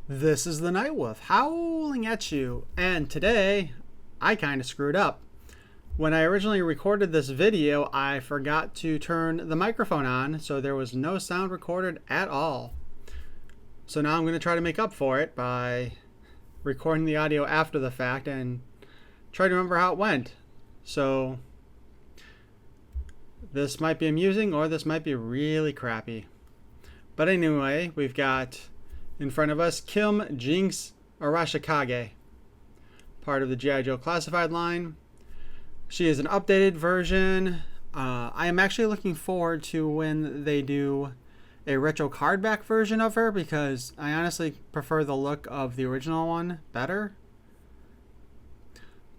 This is the Night Wolf howling at you, and today I kind of screwed up. When I originally recorded this video, I forgot to turn the microphone on, so there was no sound recorded at all. So now I'm going to try to make up for it by recording the audio after the fact and try to remember how it went. So this might be amusing or this might be really crappy. But anyway, we've got in front of us Kim Jinx Arashikage, part of the G.I. Joe Classified line. She is an updated version. I am actually looking forward to when they do a retro cardback version of her, because I honestly prefer the look of the original one better.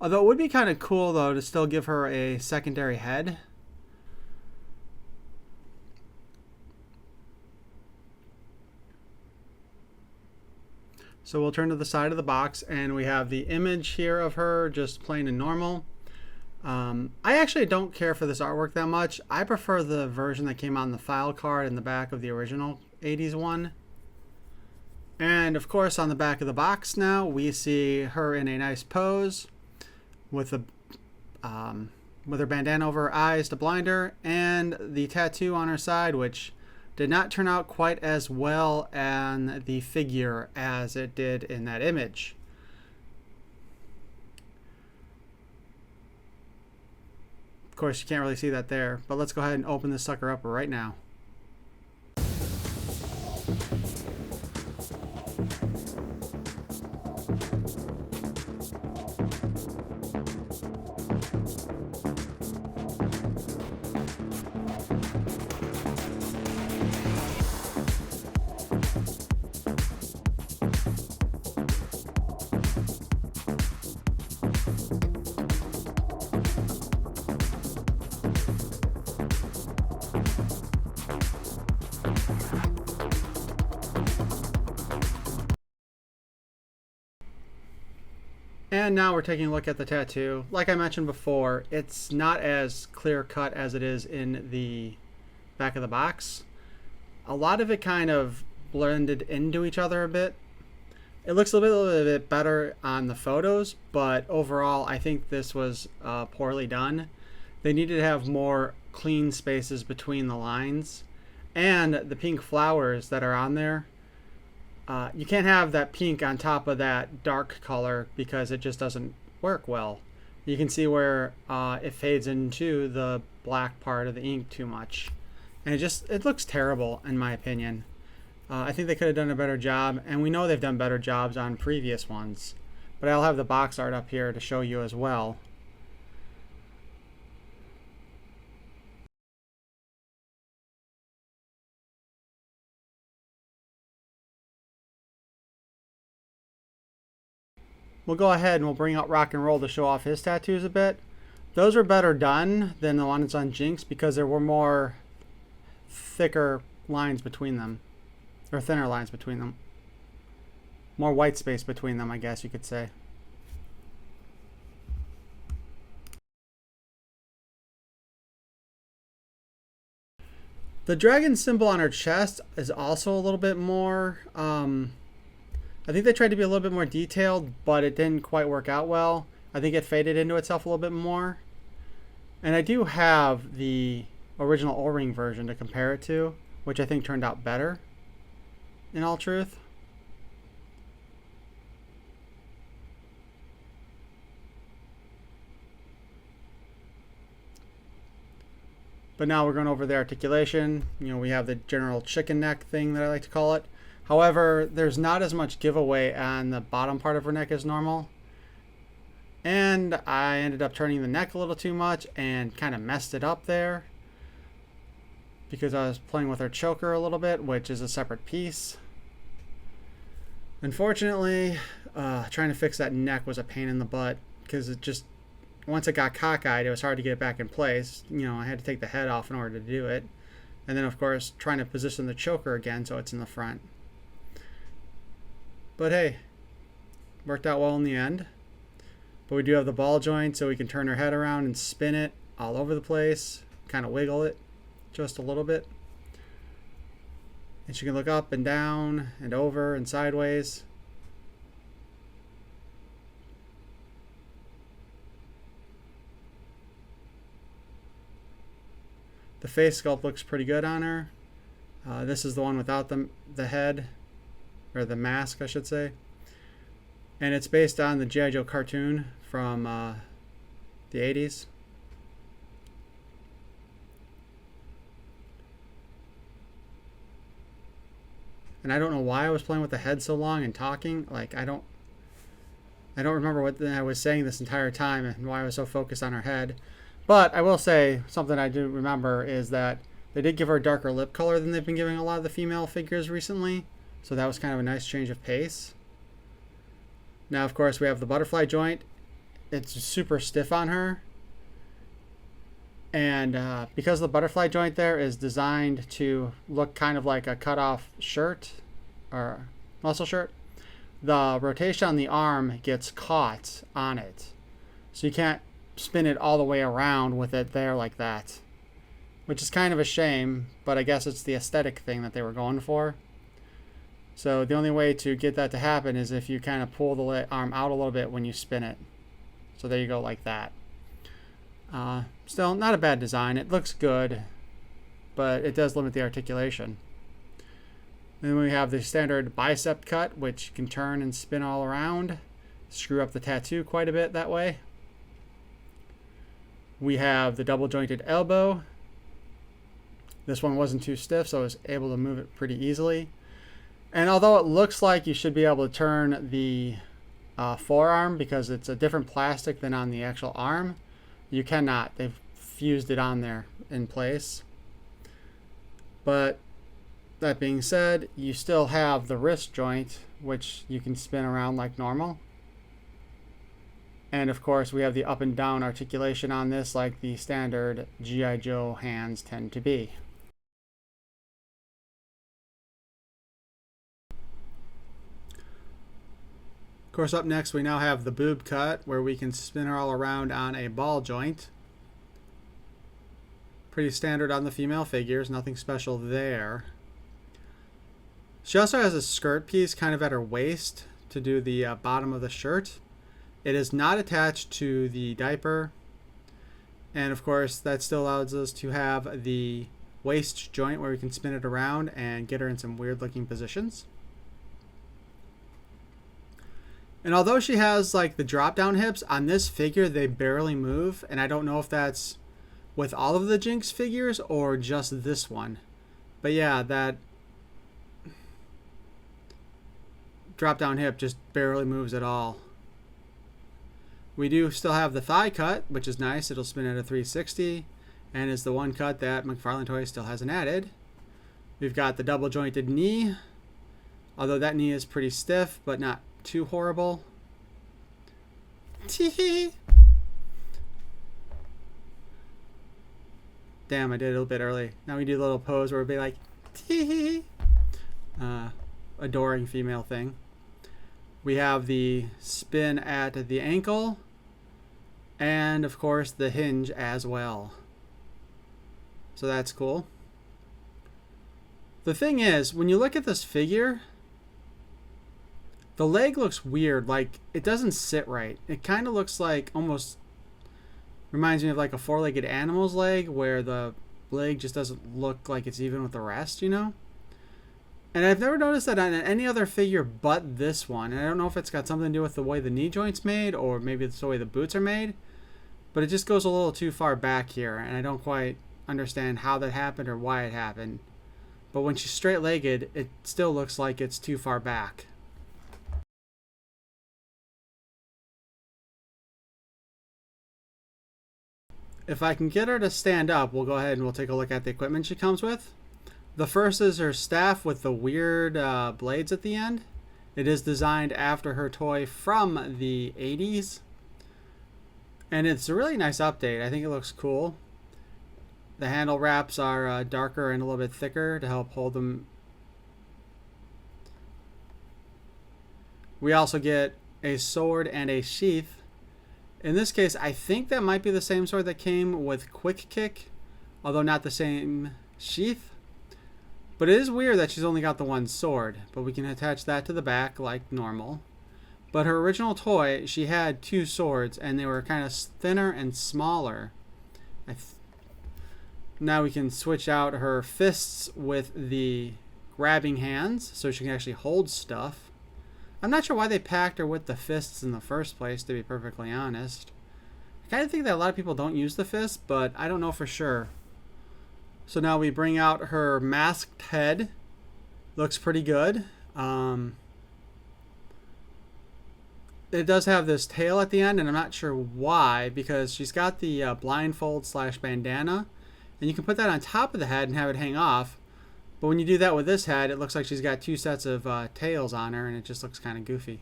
Although it would be kind of cool though to still give her a secondary head. So we'll turn to the side of the box and we have the image here of her just plain and normal. I actually don't care for this artwork that much. I prefer the version that came on the file card in the back of the original 80s one. And of course on the back of the box now we see her in a nice pose with her bandana over her eyes to blind her, and the tattoo on her side, which did not turn out quite as well on the figure as it did in that image. Of course, you can't really see that there, but let's go ahead and open this sucker up right now. And now we're taking a look at the tattoo. Like I mentioned before, it's not as clear cut as it is in the back of the box. A lot of it kind of blended into each other a bit. It looks a little bit better on the photos, but overall I think this was poorly done. They needed to have more clean spaces between the lines, and the pink flowers that are on there. You can't have that pink on top of that dark color because it just doesn't work well. You can see where it fades into the black part of the ink too much. And it looks terrible in my opinion. I think they could have done a better job, and we know they've done better jobs on previous ones. But I'll have the box art up here to show you as well. We'll go ahead and we'll bring out Rock and Roll to show off his tattoos a bit. Those were better done than the ones on Jinx because there were more thicker lines between them. Or thinner lines between them. More white space between them, I guess you could say. The dragon symbol on her chest is also a little bit more... I think they tried to be a little bit more detailed, but it didn't quite work out well. I think it faded into itself a little bit more. And I do have the original O-ring version to compare it to, which I think turned out better, in all truth. But now we're going over the articulation. You know, we have the general chicken neck thing that I like to call it. However, there's not as much giveaway on the bottom part of her neck as normal. And I ended up turning the neck a little too much and kind of messed it up there, because I was playing with her choker a little bit, which is a separate piece. Unfortunately, trying to fix that neck was a pain in the butt, because it just, once it got cockeyed, it was hard to get it back in place. You know, I had to take the head off in order to do it. And then, of course, trying to position the choker again so it's in the front. But hey, worked out well in the end. But we do have the ball joint, so we can turn her head around and spin it all over the place, kind of wiggle it just a little bit. And she can look up and down and over and sideways. The face sculpt looks pretty good on her. This is the one without the head, or the mask, I should say. And it's based on the G.I. Joe cartoon from the 80s. And I don't know why I was playing with the head so long and talking. Like, I don't remember what I was saying this entire time and why I was so focused on her head. But I will say something I do remember is that they did give her a darker lip color than they've been giving a lot of the female figures recently. So that was kind of a nice change of pace. Now, of course, we have the butterfly joint. It's super stiff on her. And because the butterfly joint there is designed to look kind of like a cut-off shirt or muscle shirt, the rotation on the arm gets caught on it. So you can't spin it all the way around with it there like that, which is kind of a shame, but I guess it's the aesthetic thing that they were going for. So the only way to get that to happen is if you kind of pull the arm out a little bit when you spin it. So there you go, like that. Still, not a bad design. It looks good, but it does limit the articulation. Then we have the standard bicep cut, which can turn and spin all around. Screw up the tattoo quite a bit that way. We have the double jointed elbow. This one wasn't too stiff, so I was able to move it pretty easily. And although it looks like you should be able to turn the forearm because it's a different plastic than on the actual arm, you cannot. They've fused it on there in place. But that being said, you still have the wrist joint, which you can spin around like normal. And of course, we have the up and down articulation on this like the standard G.I. Joe hands tend to be. Of course, up next we now have the boob cut, where we can spin her all around on a ball joint. Pretty standard on the female figures, nothing special there. She also has a skirt piece kind of at her waist to do the bottom of the shirt. It is not attached to the diaper. And of course, that still allows us to have the waist joint where we can spin it around and get her in some weird looking positions. And although she has like the drop down hips, on this figure they barely move, and I don't know if that's with all of the Jinx figures or just this one. But yeah, that drop down hip just barely moves at all. We do still have the thigh cut, which is nice. It'll spin at a 360 and is the one cut that McFarlane Toys still hasn't added. We've got the double jointed knee, although that knee is pretty stiff, but not too horrible. Damn, I did it a little bit early. Now we do a little pose where we'd be like, adoring female thing. We have the spin at the ankle, and of course the hinge as well. So that's cool. The thing is, when you look at this figure, the leg looks weird. Like, it doesn't sit right. It kind of looks like, almost reminds me of like a four-legged animal's leg, where the leg just doesn't look like it's even with the rest, you know? And I've never noticed that on any other figure but this one. And I don't know if it's got something to do with the way the knee joint's made, or maybe it's the way the boots are made. But it just goes a little too far back here, and I don't quite understand how that happened or why it happened. But when she's straight-legged, it still looks like it's too far back. If I can get her to stand up, we'll go ahead and we'll take a look at the equipment she comes with. The first is her staff with the weird blades at the end. It is designed after her toy from the 80s. And it's a really nice update. I think it looks cool. The handle wraps are darker and a little bit thicker to help hold them. We also get a sword and a sheath. In this case, I think that might be the same sword that came with Quick Kick, although not the same sheath. But it is weird that she's only got the one sword, but we can attach that to the back like normal. But her original toy, she had two swords, and they were kind of thinner and smaller. Now we can switch out her fists with the grabbing hands so she can actually hold stuff. I'm not sure why they packed her with the fists in the first place, to be perfectly honest. I kind of think that a lot of people don't use the fist, but I don't know for sure. So now we bring out her masked head. Looks pretty good. It does have this tail at the end, and I'm not sure why, because she's got the blindfold / bandana, and you can put that on top of the head and have it hang off. But when you do that with this head, it looks like she's got two sets of tails on her, and it just looks kind of goofy.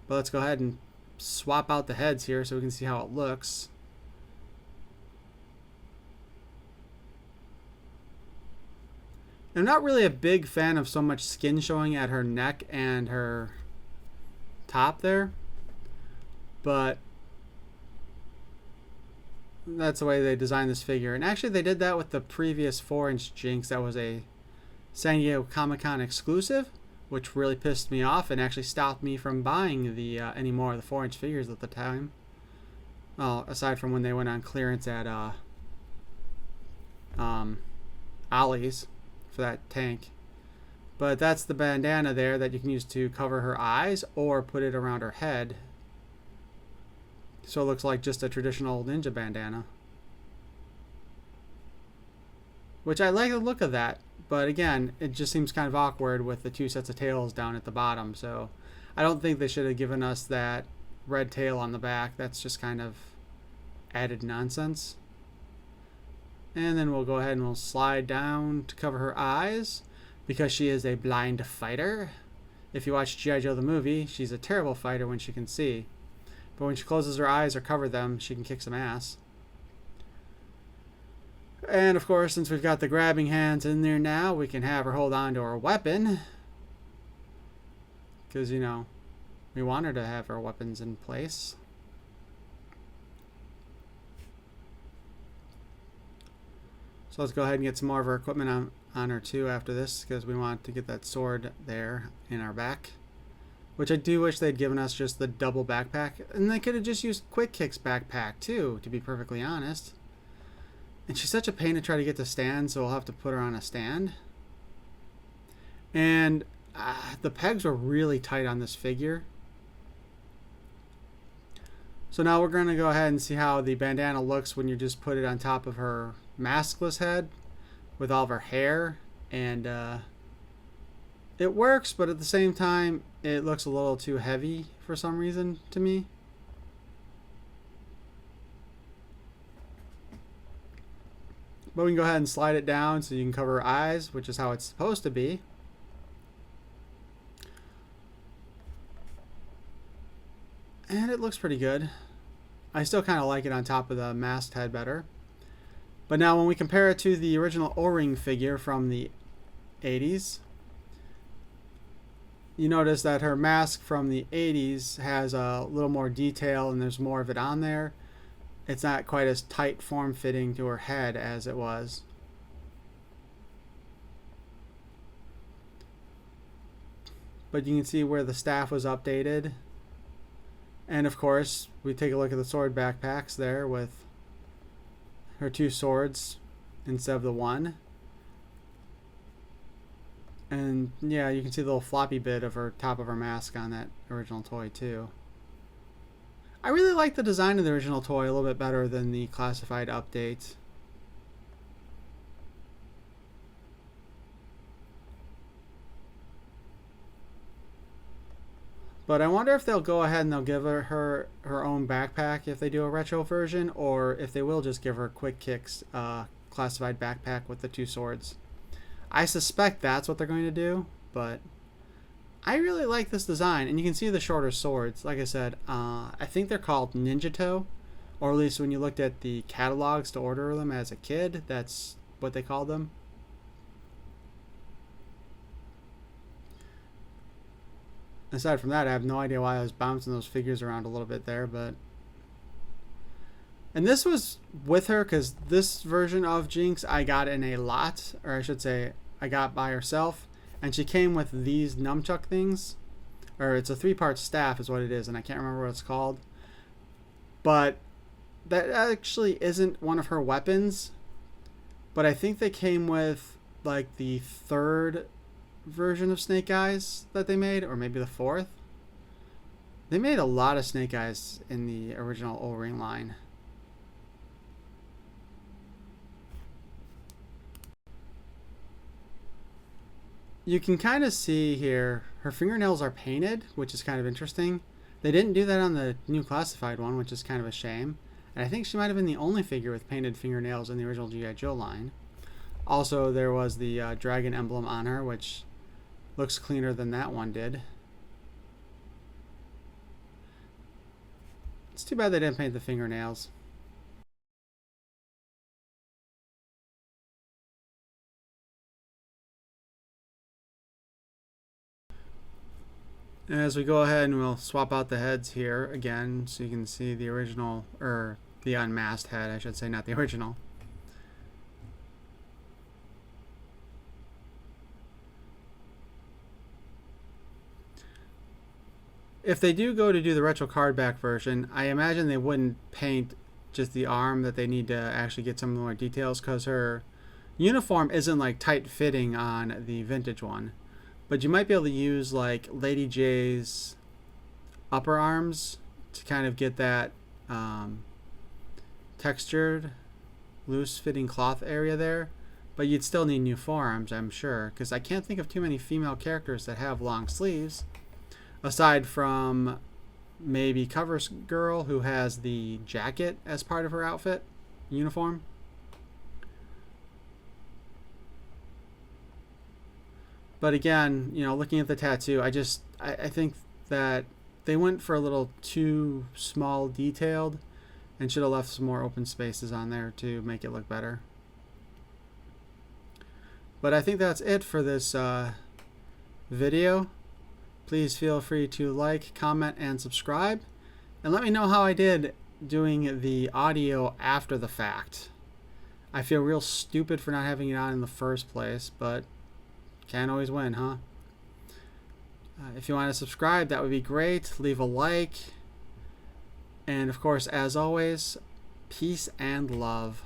But let's go ahead and swap out the heads here so we can see how it looks. I'm not really a big fan of so much skin showing at her neck and her top there, but that's the way they designed this figure. And actually they did that with the previous 4-inch Jinx that was a San Diego Comic-Con exclusive, which really pissed me off and actually stopped me from buying the any more of the 4-inch figures at the time. Well, aside from when they went on clearance at Ollie's for that tank. But that's the bandana there that you can use to cover her eyes or put it around her head. So it looks like just a traditional ninja bandana. Which I like the look of that. But again, it just seems kind of awkward with the two sets of tails down at the bottom. So I don't think they should have given us that red tail on the back. That's just kind of added nonsense. And then we'll go ahead and we'll slide down to cover her eyes, because she is a blind fighter. If you watch G.I. Joe the movie, she's a terrible fighter when she can see. But when she closes her eyes or cover them, she can kick some ass. And of course, since we've got the grabbing hands in there now, we can have her hold on to her weapon. Because, you know, we want her to have her weapons in place. So let's go ahead and get some more of our equipment on her too after this, because we want to get that sword there in our back. Which I do wish they'd given us just the double backpack. And they could have just used Quick Kick's backpack too, to be perfectly honest. And she's such a pain to try to get to stand, so we'll have to put her on a stand. And the pegs were really tight on this figure. So now we're going to go ahead and see how the bandana looks when you just put it on top of her maskless head with all of her hair. And it works, but at the same time it looks a little too heavy for some reason to me. But we can go ahead and slide it down so you can cover her eyes, which is how it's supposed to be. And it looks pretty good. I still kind of like it on top of the masked head better. But now when we compare it to the original O-ring figure from the 80s, you notice that her mask from the 80s has a little more detail and there's more of it on there. It's not quite as tight form-fitting to her head as it was. But you can see where the staff was updated. And of course, we take a look at the sword backpacks there with her two swords instead of the one. And yeah, you can see the little floppy bit of her top of her mask on that original toy too. I really like the design of the original toy a little bit better than the classified update. But I wonder if they'll go ahead and they'll give her own backpack if they do a retro version, or if they will just give her Quick Kick's classified backpack with the two swords. I suspect that's what they're going to do, but I really like this design. And you can see the shorter swords. Like I said, I think they're called Ninjato, or at least when you looked at the catalogs to order them as a kid, that's what they called them. Aside from that, I have no idea why I was bouncing those figures around a little bit there, but... And this was with her, because this version of Jinx I got in a lot, or I should say, I got by herself, and she came with these nunchuck things, or it's a 3-part staff is what it is, and I can't remember what it's called. But that actually isn't one of her weapons. but I think they came with like the third version of Snake Eyes that they made, or maybe the fourth. They made a lot of Snake Eyes in the original O-Ring line. You can kind of see here her fingernails are painted, which is kind of interesting. They didn't do that on the new classified one, which is kind of a shame. And I think she might have been the only figure with painted fingernails in the original G.I. Joe line. Also, there was the dragon emblem on her, which looks cleaner than that one did. It's too bad they didn't paint the fingernails. As we go ahead and we'll swap out the heads here again so you can see the original, or the unmasked head, I should say, not the original. If they do go to do the retro card back version, I imagine they wouldn't paint just the arm, that they need to actually get some more details, because her uniform isn't like tight fitting on the vintage one. But you might be able to use like Lady J's upper arms to kind of get that textured, loose fitting cloth area there. But you'd still need new forearms, I'm sure, because I can't think of too many female characters that have long sleeves, aside from maybe Cover Girl, who has the jacket as part of her outfit uniform. But again, you know, looking at the tattoo, I think that they went for a little too small detailed and should have left some more open spaces on there to make it look better. But I think that's it for this video. Please feel free to like, comment, and subscribe. And let me know how I did doing the audio after the fact. I feel real stupid for not having it on in the first place, but can't always win, huh? If you want to subscribe, that would be great. Leave a like. And of course, as always, peace and love.